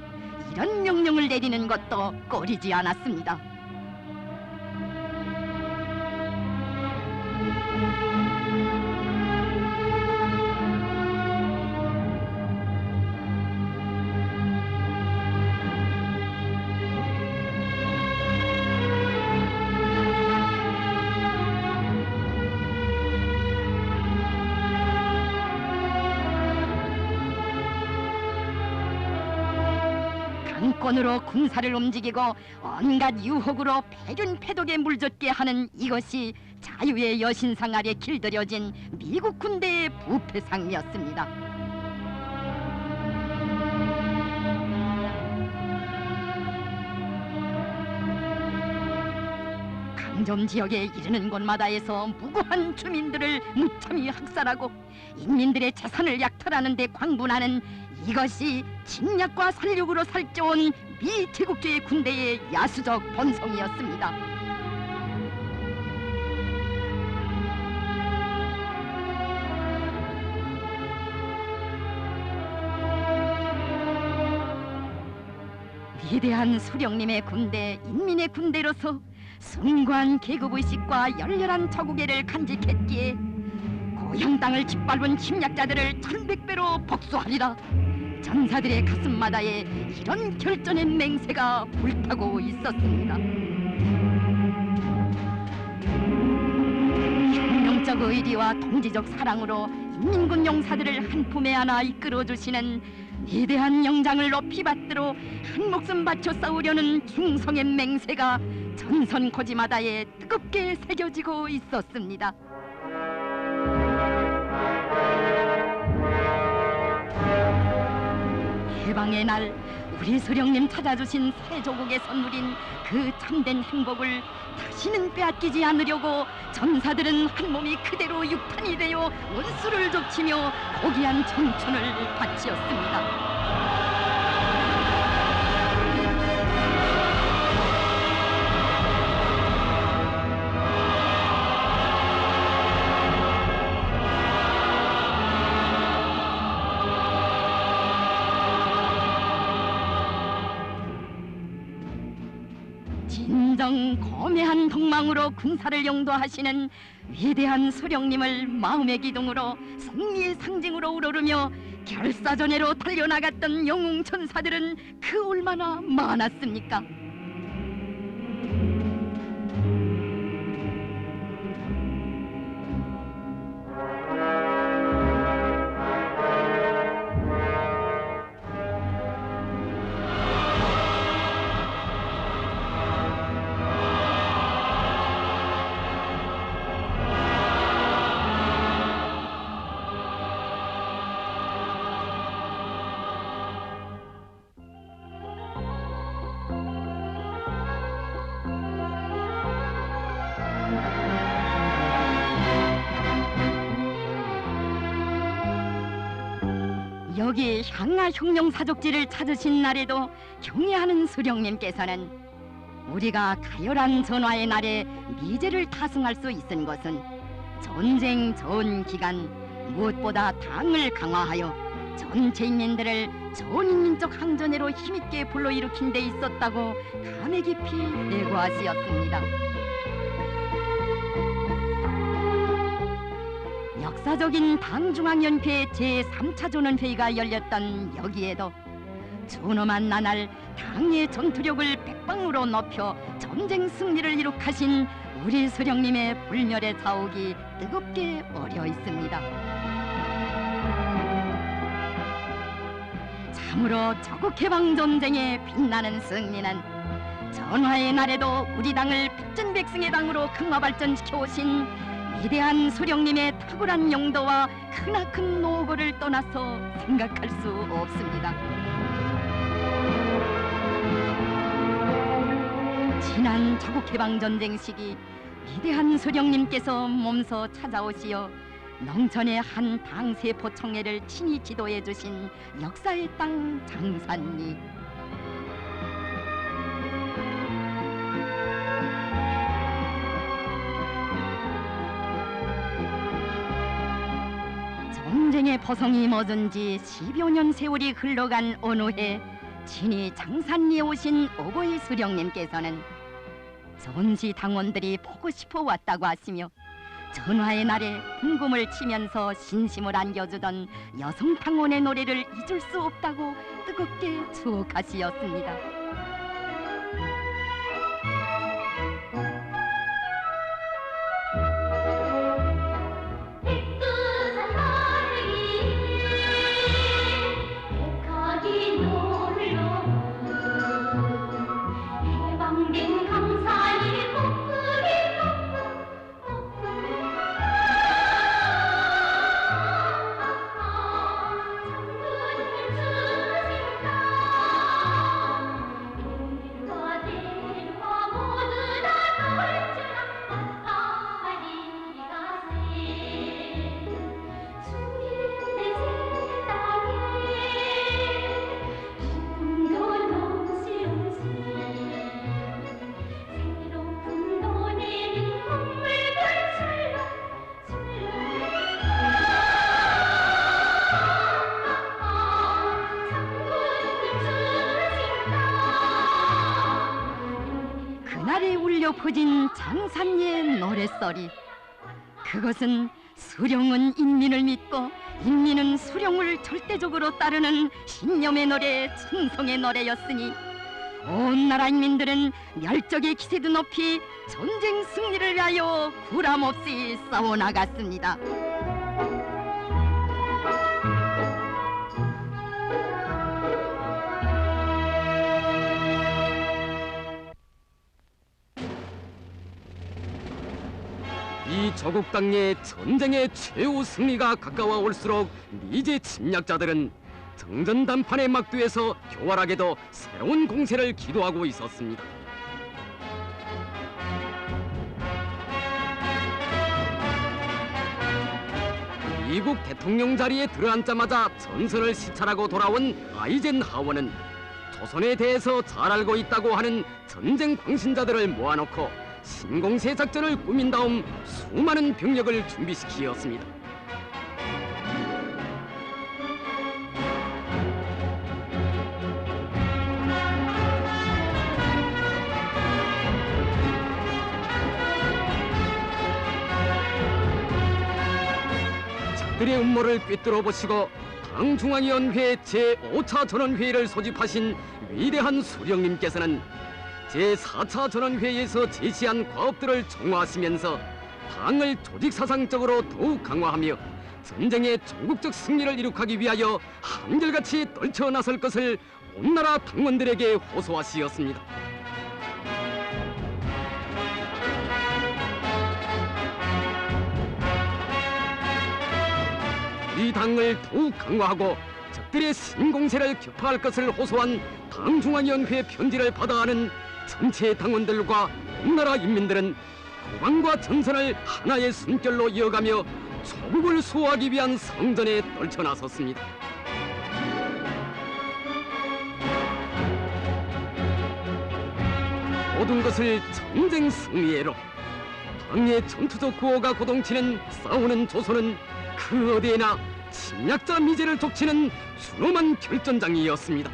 이런 명령을 내리는 것도 꺼리지 않았습니다. 강권으로 군사를 움직이고 온갖 유혹으로 패륜패독에 물젓게 하는 이것이 자유의 여신상 아래 길들여진 미국 군대의 부패상이었습니다. 강점 지역에 이르는 곳마다에서 무고한 주민들을 무참히 학살하고 인민들의 재산을 약탈하는 데 광분하는 이것이 침략과 살육으로 살쪄온 미 제국주의 군대의 야수적 본성이었습니다. 위대한 수령님의 군대, 인민의 군대로서 숭고한 계급의식과 열렬한 적우애를 간직했기에 고향 땅을 짓밟은 침략자들을 1100배로 복수하리라. 전사들의 가슴마다에 이런 결전의 맹세가 불타고 있었습니다. 혁명적 의리와 동지적 사랑으로 인민군 용사들을 한 품에 안아 이끌어주시는 위대한 영장을 높이 받들어 한 목숨 바쳐 싸우려는 충성의 맹세가 전선 고지마다에 뜨겁게 새겨지고 있었습니다. 해방의 날 우리 수령님 찾아주신 새 조국의 선물인 그 참된 행복을 다시는 빼앗기지 않으려고 전사들은 한 몸이 그대로 육탄이 되어 원수를 족치며 고귀한 청춘을 바치었습니다. 진정 거매한 덕망으로 군사를 용도하시는 위대한 수령님을 마음의 기둥으로 승리의 상징으로 우러르며 결사전에로 달려나갔던 영웅 전사들은 그 얼마나 많았습니까? 여기 향하 혁명 사족지를 찾으신 날에도 경애하는 수령님께서는 우리가 가열한 전화의 날에 미제를 타승할 수 있은 것은 전쟁 전 기간 무엇보다 당을 강화하여 전체 인민들을 전인민족 항전회로 힘있게 불러일으킨 데 있었다고 감회 깊이 애고하시었습니다. 역사적인 당중앙연회 제3차 전원회의가 열렸던 여기에도 준엄한 나날 당의 전투력을 백방으로 높여 전쟁 승리를 이룩하신 우리 수령님의 불멸의 자욱이 뜨겁게 어려 있습니다. 참으로 조국해방전쟁의 빛나는 승리는 전화의 날에도 우리 당을 백전백승의 당으로 강화발전시켜 오신 위대한 수령님의 탁월한 용도와 크나큰 노고를 떠나서 생각할 수 없습니다. 지난 조국해방전쟁 시기 위대한 수령님께서 몸소 찾아오시어 농촌의 한 당세포청회를 친히 지도해 주신 역사의 땅 장산리. 전쟁의 포성이 멎은 지 10여 년 세월이 흘러간 어느 해 친히 장산리에 오신 오보이 수령님께서는 전시 당원들이 보고 싶어 왔다고 하시며 전화의 날에 궁금을 치면서 신심을 안겨주던 여성 당원의 노래를 잊을 수 없다고 뜨겁게 추억하시었습니다. 그날에 울려 퍼진 장산리의 노랫소리, 그것은 수령은 인민을 믿고 인민은 수령을 절대적으로 따르는 신념의 노래, 충성의 노래였으니 온 나라 인민들은 멸적의 기세도 높이 전쟁 승리를 위하여 구람없이 싸워나갔습니다. 이 조국 땅의 전쟁의 최후 승리가 가까워 올수록 미제 침략자들은 정전 단판의 막두에서 교활하게도 새로운 공세를 기도하고 있었습니다. 미국 대통령 자리에 들어앉자마자 전선을 시찰하고 돌아온 아이젠하워는 조선에 대해서 잘 알고 있다고 하는 전쟁 광신자들을 모아놓고 신공세 작전을 꾸민 다음 수많은 병력을 준비시키었습니다. 적들의 음모를 꿰뚫어 보시고 당중앙위원회 제5차 전원회의를 소집하신 위대한 수령님께서는 제4차 전원회의에서 제시한 과업들을 총화하시면서 당을 조직사상적으로 더욱 강화하며 전쟁의 전국적 승리를 이룩하기 위하여 한결같이 떨쳐나설 것을 온나라 당원들에게 호소하시었습니다. 이 당을 더욱 강화하고 적들의 신공세를 격파할 것을 호소한 당중앙위원회 편지를 받아하는 전체 당원들과 온나라 인민들은 고강과 전선을 하나의 숨결로 이어가며 조국을 수호하기 위한 성전에 떨쳐나섰습니다. 모든 것을 전쟁 승리해로 당의 전투적 구호가 고동치는 싸우는 조선은 그 어디에나 침략자 미제를 족치는 준엄한 결전장이었습니다.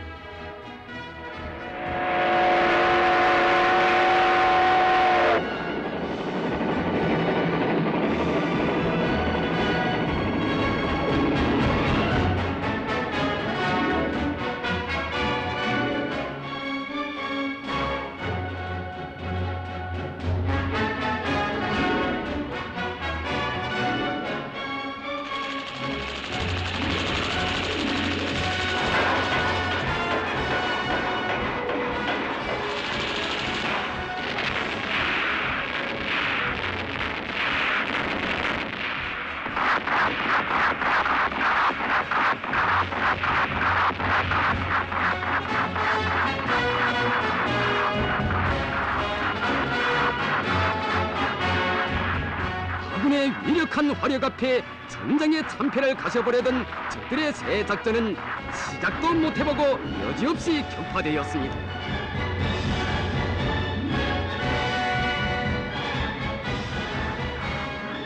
아군의 위력한 화력 앞에 전장의 참패를 가셔보려던 적들의 새 작전은 시작도 못해보고 여지없이 격파되었습니다.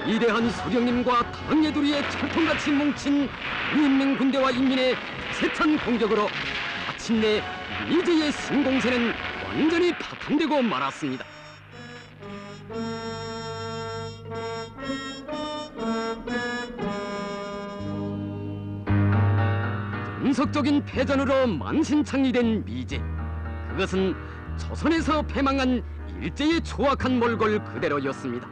위대한 수령님과 당예두리의 철통같이 뭉친 인민군대와 인민의 세찬 공격으로 마침내 미제의 신공세는 완전히 파탄되고 말았습니다. 연속적인 패전으로 만신창이 된 미제, 그것은 조선에서 패망한 일제의 조악한 몰골 그대로였습니다.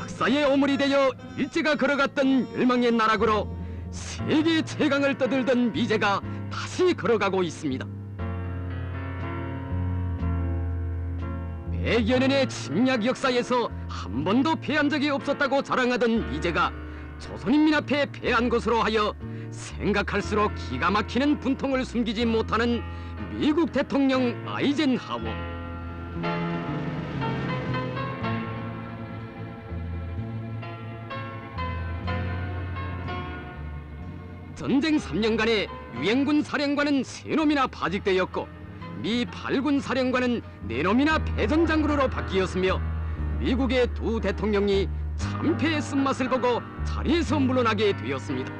역사의 오물이 되어 일제가 걸어갔던 멸망의 나락으로 세계 최강을 떠들던 미제가 다시 걸어가고 있습니다. 100여 년의 침략 역사에서 한 번도 패한 적이 없었다고 자랑하던 미제가 조선인민 앞에 패한 것으로 하여 생각할수록 기가 막히는 분통을 숨기지 못하는 미국 대통령 아이젠하워. 전쟁 3년간에 유엔군 사령관은 3놈이나 파직되었고 미 8군 사령관은 4놈이나 패전장군으로 바뀌었으며 미국의 두 대통령이 참패의 쓴맛을 보고 자리에서 물러나게 되었습니다.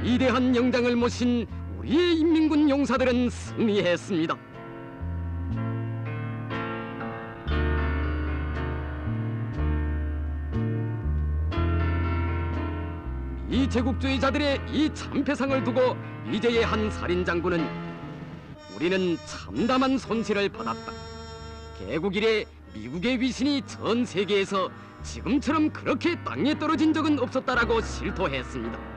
위대한 영장을 모신 우리의 인민군 용사들은 승리했습니다. 이 제국주의자들의 이 참패상을 두고 미제의 한 살인장군은 우리는 참담한 손실을 받았다. 개국 이래 미국의 위신이 전 세계에서 지금처럼 그렇게 땅에 떨어진 적은 없었다라고 실토했습니다.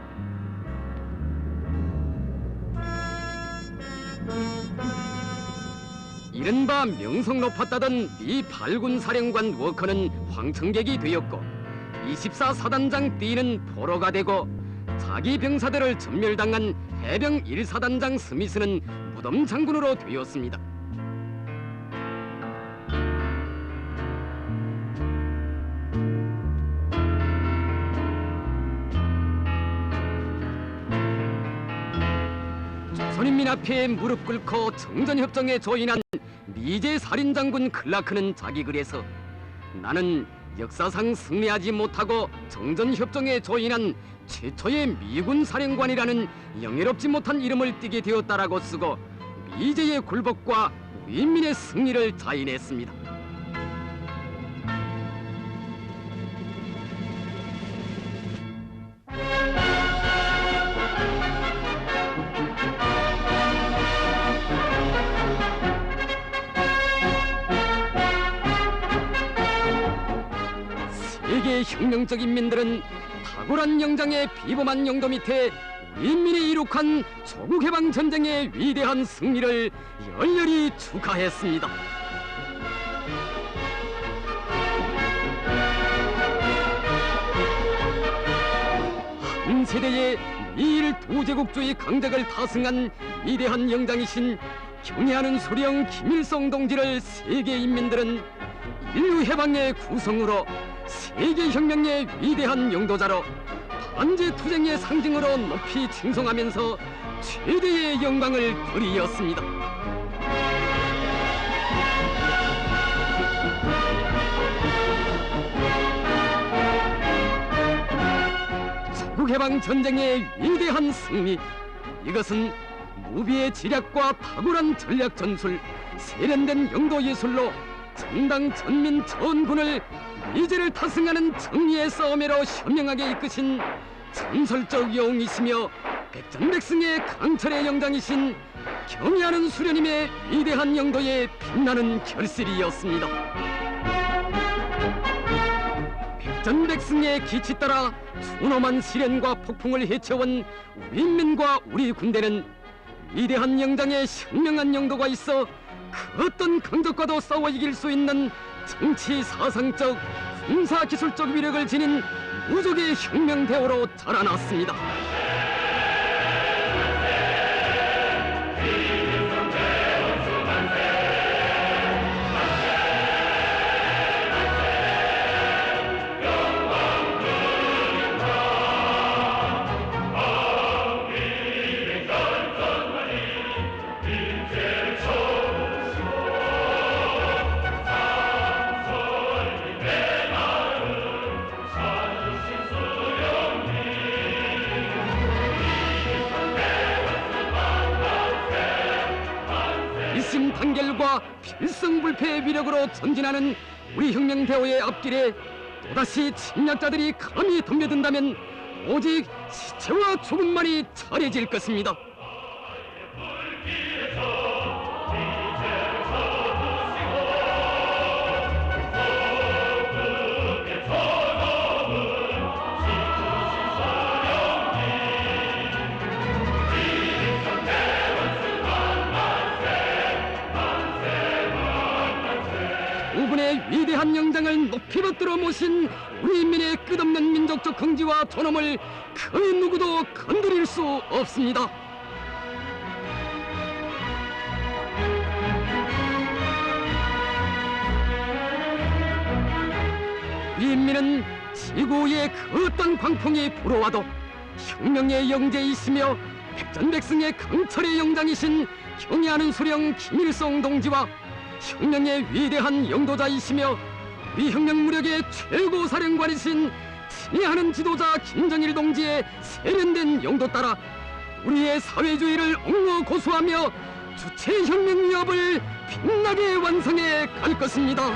이른바 명성 높았다던 미 8군 사령관 워커는 황청객이 되었고 24사단장 띠는 포로가 되고 자기 병사들을 전멸당한 해병 1사단장 스미스는 무덤 장군으로 되었습니다. 조선인민 앞에 무릎 꿇고 정전협정에 조인한 미제 살인장군 클라크는 자기 글에서 나는 역사상 승리하지 못하고 정전협정에 조인한 최초의 미군 사령관이라는 영예롭지 못한 이름을 띠게 되었다라고 쓰고 미제의 굴복과 우리 인민의 승리를 자인했습니다. 세계의 혁명적 인민들은 탁월한 영장의 비범한 영도 밑에 우리 인민이 이룩한 조국해방 전쟁의 위대한 승리를 열렬히 축하했습니다. 전 세대의 미일 도제국주의 강적을 타승한 위대한 영장이신 경애하는 소령 김일성 동지를 세계 인민들은 인류 해방의 구성으로 세계 혁명의 위대한 영도자로 반제 투쟁의 상징으로 높이 칭송하면서 최대의 영광을 드리었습니다. 조국 해방 전쟁의 위대한 승리, 이것은 무비의 지략과 탁월한 전략 전술, 세련된 영도 예술로 전당 전민 전군을 미제를 탑승하는 정리의 싸움으로 현명하게 이끄신 전설적 영웅이시며 백전백승의 강철의 영장이신 경애하는 수련님의 위대한 영도에 빛나는 결실이었습니다. 백전백승의 기치 따라 순엄한 시련과 폭풍을 헤쳐온 우리 인민과 우리 군대는 위대한 영장에 현명한 영도가 있어 그 어떤 강적과도 싸워 이길 수 있는 정치 사상적, 군사 기술적 위력을 지닌 무적의 혁명 대오로 자라났습니다. 일심단결과 필승불패의 위력으로 전진하는 우리 혁명대오의 앞길에 또다시 침략자들이 감히 덤벼든다면 오직 시체와 죽음만이 차려질 것입니다. 우군의 위대한 영장을 높이 받들어 모신 우리 인민의 끝없는 민족적 긍지와 존엄을 그 누구도 건드릴 수 없습니다. 우리 인민은 지구의 그 어떤 광풍이 불어와도 혁명의 영재이시며 백전백승의 강철의 영장이신 경애하는 수령 김일성 동지와 혁명의 위대한 영도자이시며 우리 혁명 무력의 최고 사령관이신 친애하는 지도자 김정일 동지의 세련된 영도 따라 우리의 사회주의를 옹호 고수하며 주체 혁명 위협을 빛나게 완성해 갈 것입니다.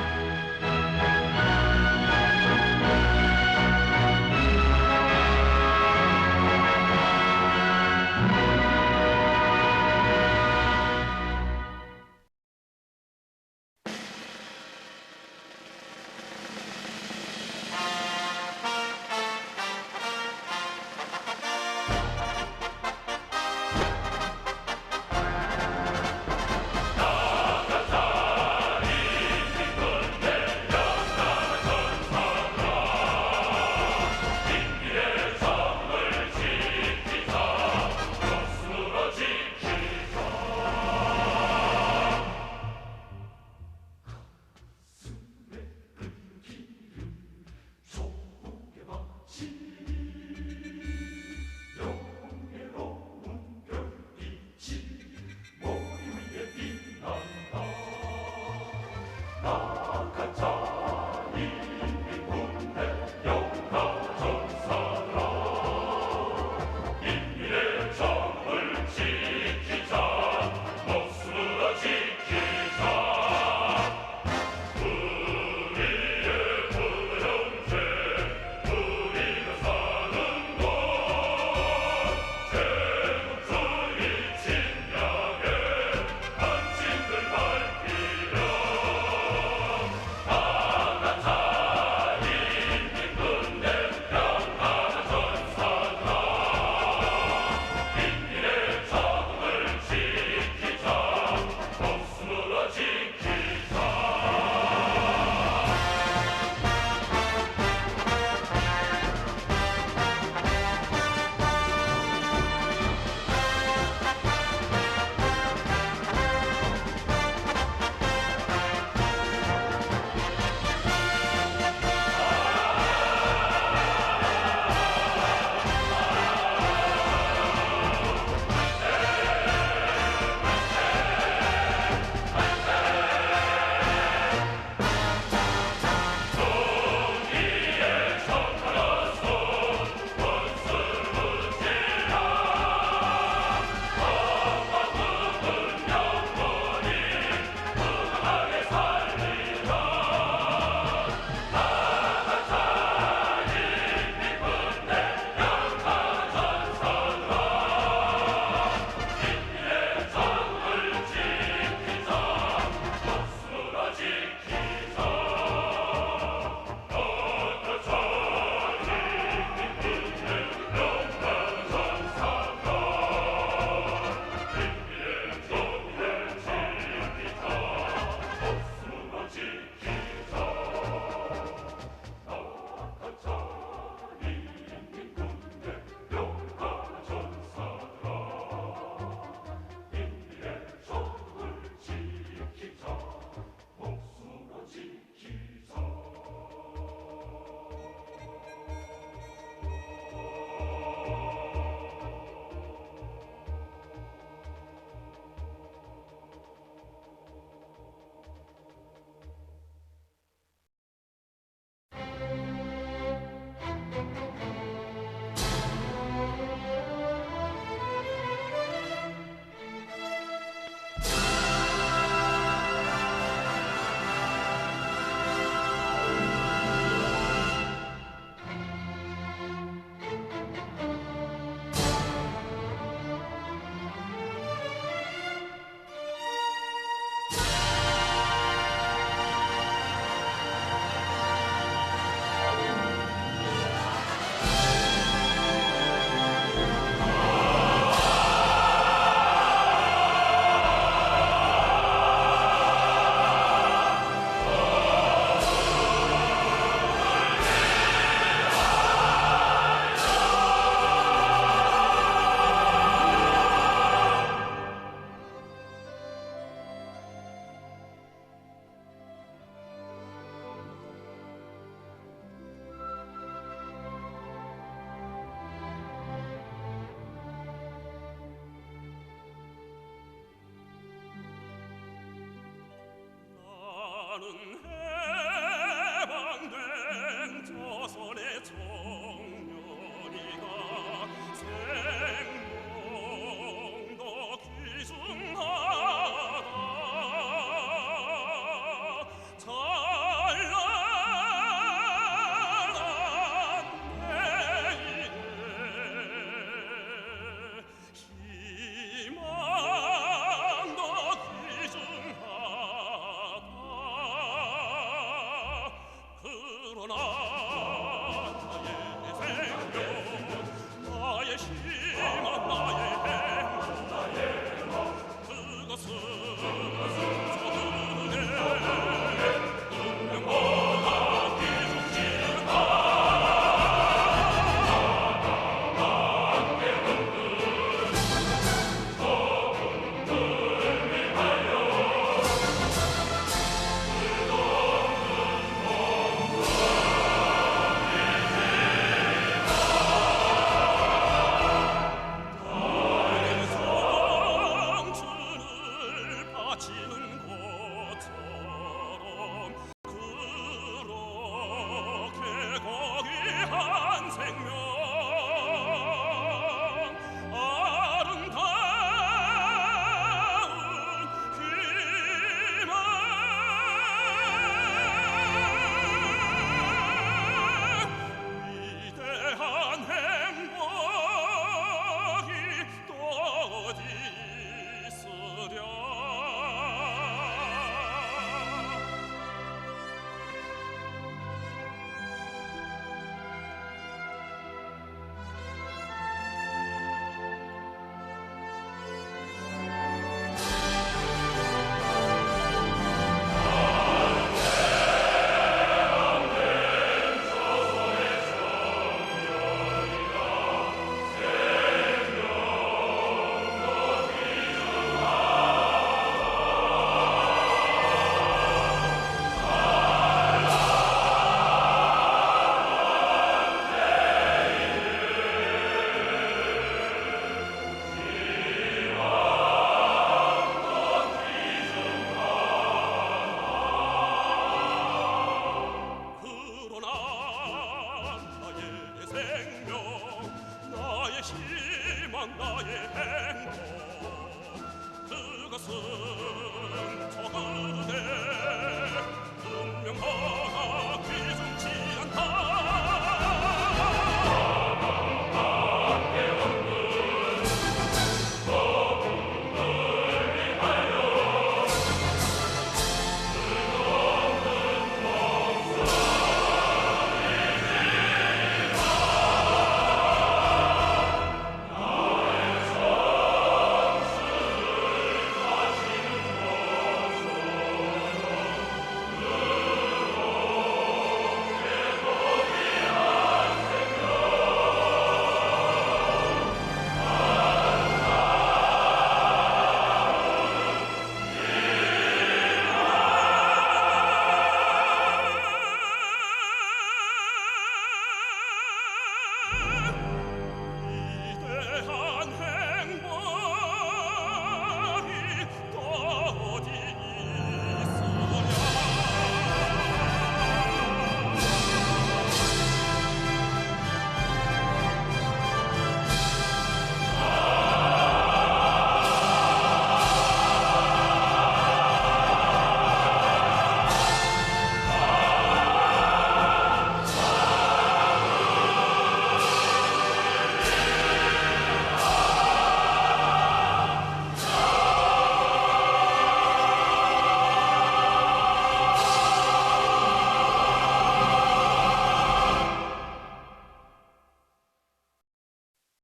나의